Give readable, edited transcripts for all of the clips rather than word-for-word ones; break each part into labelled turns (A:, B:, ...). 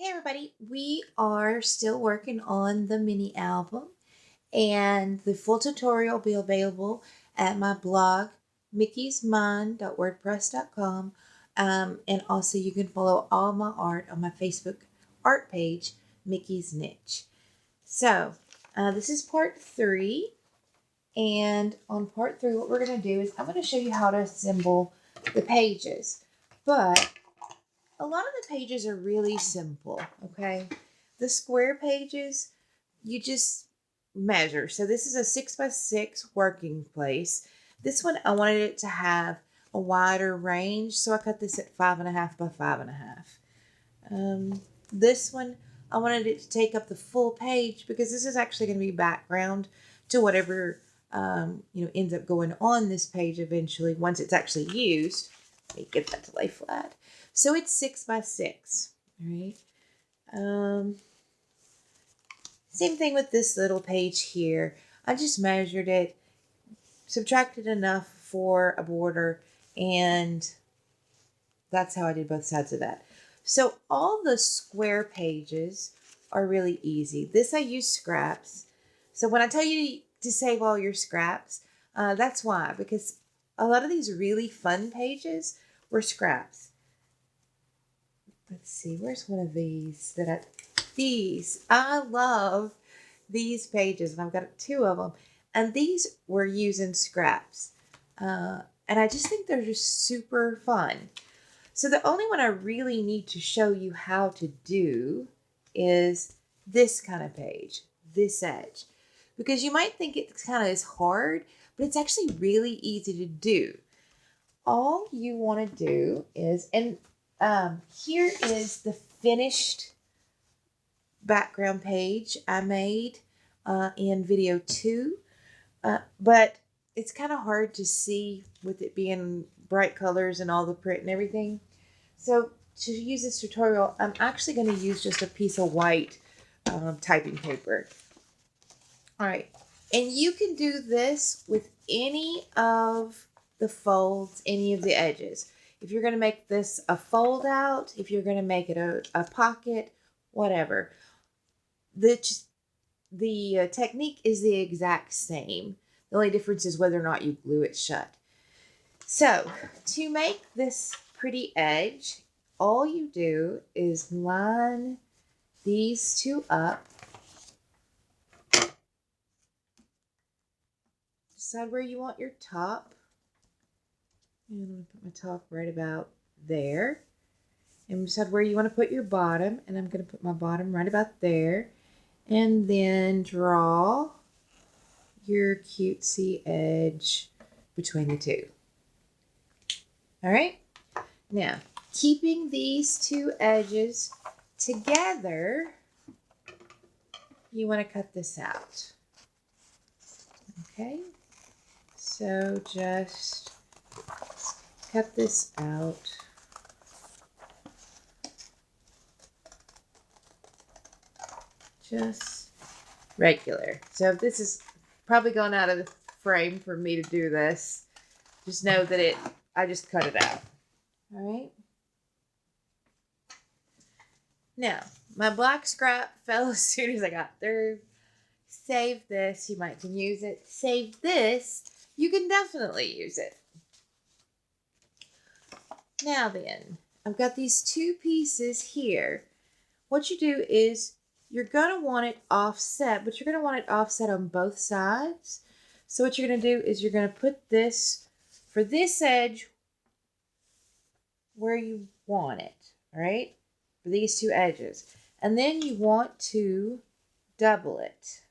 A: Hey everybody, we are still working on the mini album and the full tutorial will be available at my blog mickeysmind.wordpress.com, and also you can follow all my art on my Facebook art page, Mickey's Niche. So this is part 3, and on part 3 what we're going to do is I'm going to show you how to assemble the pages, but a lot of the pages are really simple, okay? The square pages, you just measure. So this is a 6x6 working place. This one, I wanted it to have a wider range, so I cut this at 5.5 by 5.5. This one, I wanted it to take up the full page because this is actually going to be background to whatever ends up going on this page eventually once it's actually used. Let me get that to lay flat. So it's 6x6, all right? Same thing with this little page here. I just measured it, subtracted enough for a border, and that's how I did both sides of that. So all the square pages are really easy. This I use scraps. So when I tell you to save all your scraps, that's why, because a lot of these really fun pages were scraps. Let's see, where's one of these I love these pages, and I've got 2 of them, and these were using scraps, and I just think they're just super fun. So the only one I really need to show you how to do is this kind of page, this edge, because you might think it kind of is hard, but it's actually really easy to do. All you want to do is, here is the finished background page I made in video 2, but it's kind of hard to see with it being bright colors and all the print and everything. So to use this tutorial, I'm actually going to use just a piece of white typing paper. All right, and you can do this with any of the folds, any of the edges. If you're going to make this a fold out, if you're going to make it a pocket, whatever. The technique is the exact same. The only difference is whether or not you glue it shut. So to make this pretty edge, all you do is line these 2 up. Decide where you want your top. And I'm going to put my top right about there. And decide where you want to put your bottom. And I'm going to put my bottom right about there. And then draw your cutesy edge between the 2. All right. Now, keeping these 2 edges together, you want to cut this out. Okay. So just cut this out. Just regular. So this is probably gone out of the frame for me to do this. Just know that I just cut it out. All right. Now, my black scrap fell as soon as I got through. Save this. You might can use it. Save this. You can definitely use it. Now then, I've got these 2 pieces here. What you do is you're going to want it offset, but you're going to want it offset on both sides. So what you're going to do is you're going to put this, for this edge, where you want it, all right? For these 2 edges. And then you want to double it.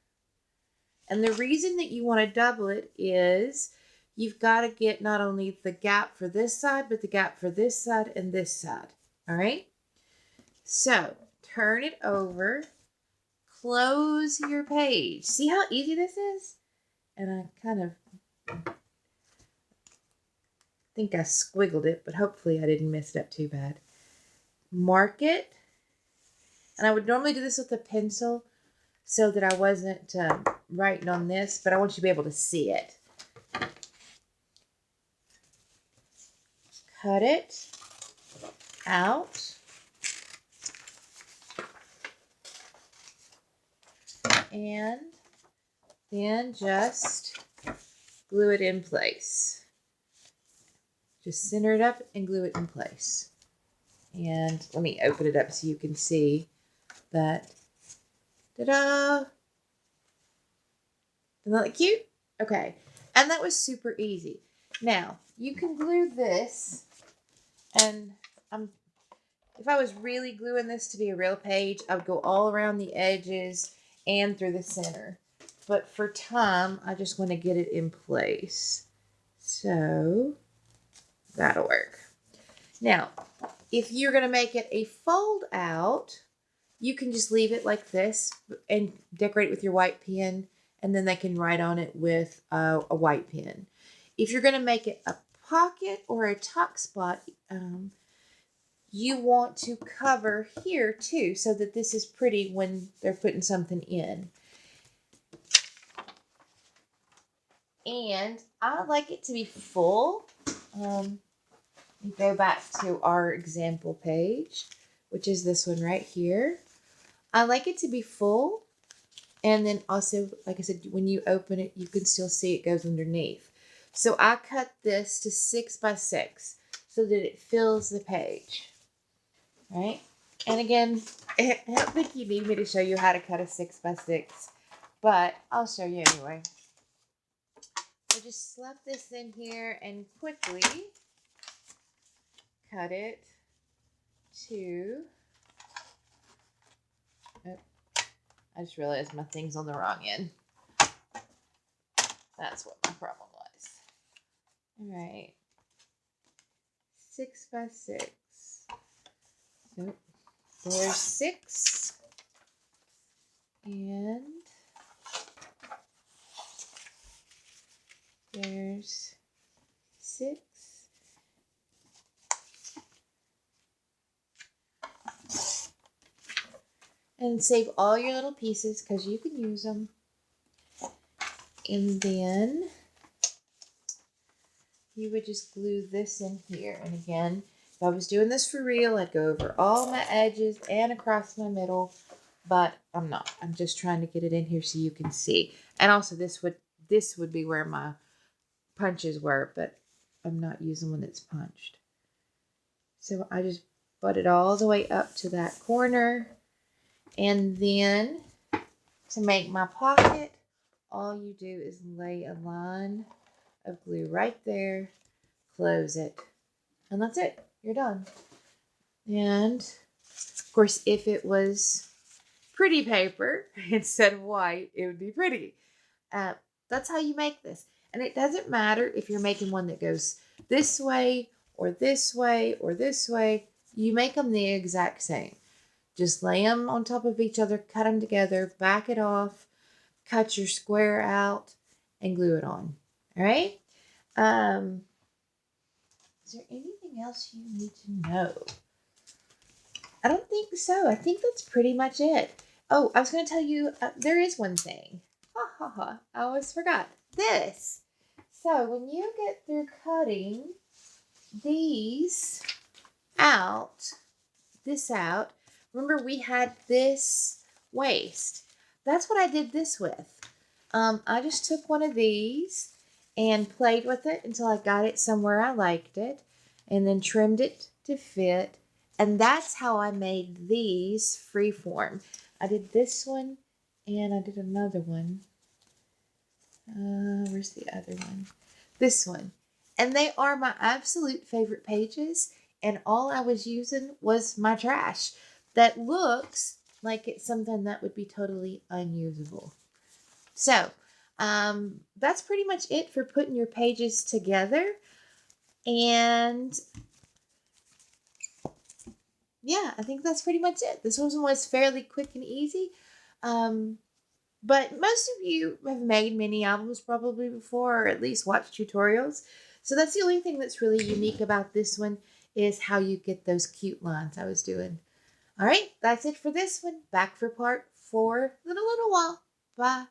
A: And the reason that you want to double it is you've got to get not only the gap for this side, but the gap for this side and this side, all right? So turn it over. Close your page. See how easy this is? And I kind of think I squiggled it, but hopefully I didn't mess it up too bad. Mark it. And I would normally do this with a pencil so that I wasn't writing on this, but I want you to be able to see it. Cut it out. and then just glue it in place. Just center it up and glue it in place. And let me open it up so you can see that. Ta-da! Isn't that cute? Okay. And that was super easy. Now, you can glue this, and if I was really gluing this to be a real page, I would go all around the edges and through the center. But for time, I just want to get it in place. So, that'll work. Now, if you're going to make it a fold out, you can just leave it like this and decorate it with your white pen, and then they can write on it with a white pen. If you're going to make it a pocket or a tuck spot, you want to cover here too, so that this is pretty when they're putting something in. And I like it to be full. We go back to our example page, which is this one right here. I like it to be full. And then also, like I said, when you open it, you can still see it goes underneath. So I cut this to 6 by 6 so that it fills the page. Right? And again, I don't think you need me to show you how to cut a 6 by 6, but I'll show you anyway. So just slap this in here and quickly cut it to... Oh, I just realized my thing's on the wrong end. That's what my problem was. All right. 6 by 6. So there's 6. And there's 6. And save all your little pieces because you can use them. And then you would just glue this in here. And again, if I was doing this for real, I'd go over all my edges and across my middle, but I'm not. I'm just trying to get it in here so you can see. And also this would be where my punches were, but I'm not using one that's punched. So I just butt it all the way up to that corner. And then to make my pocket, all you do is lay a line of glue right there, close it, and that's it. You're done. And of course, if it was pretty paper instead of white, it would be pretty. That's how you make this. And it doesn't matter if you're making one that goes this way or this way or this way. You make them the exact same. Just lay them on top of each other, cut them together, back it off, cut your square out, and glue it on. All right? Is there anything else you need to know? I don't think so. I think that's pretty much it. Oh, I was going to tell you, there is one thing. I always forgot. This. So when you get through cutting these out, remember we had this waist. That's what I did this with. I just took one of these and played with it until I got it somewhere I liked it, and then trimmed it to fit. And that's how I made these freeform. I did this one and I did another one. Where's the other one? This one. And they are my absolute favorite pages. And all I was using was my trash that looks like it's something that would be totally unusable. So, that's pretty much it for putting your pages together. And yeah, I think that's pretty much it. This one was fairly quick and easy. But most of you have made mini albums probably before, or at least watched tutorials. So that's the only thing that's really unique about this one is how you get those cute lines I was doing. All right, that's it for this one. Back for part 4 in a little while. Bye.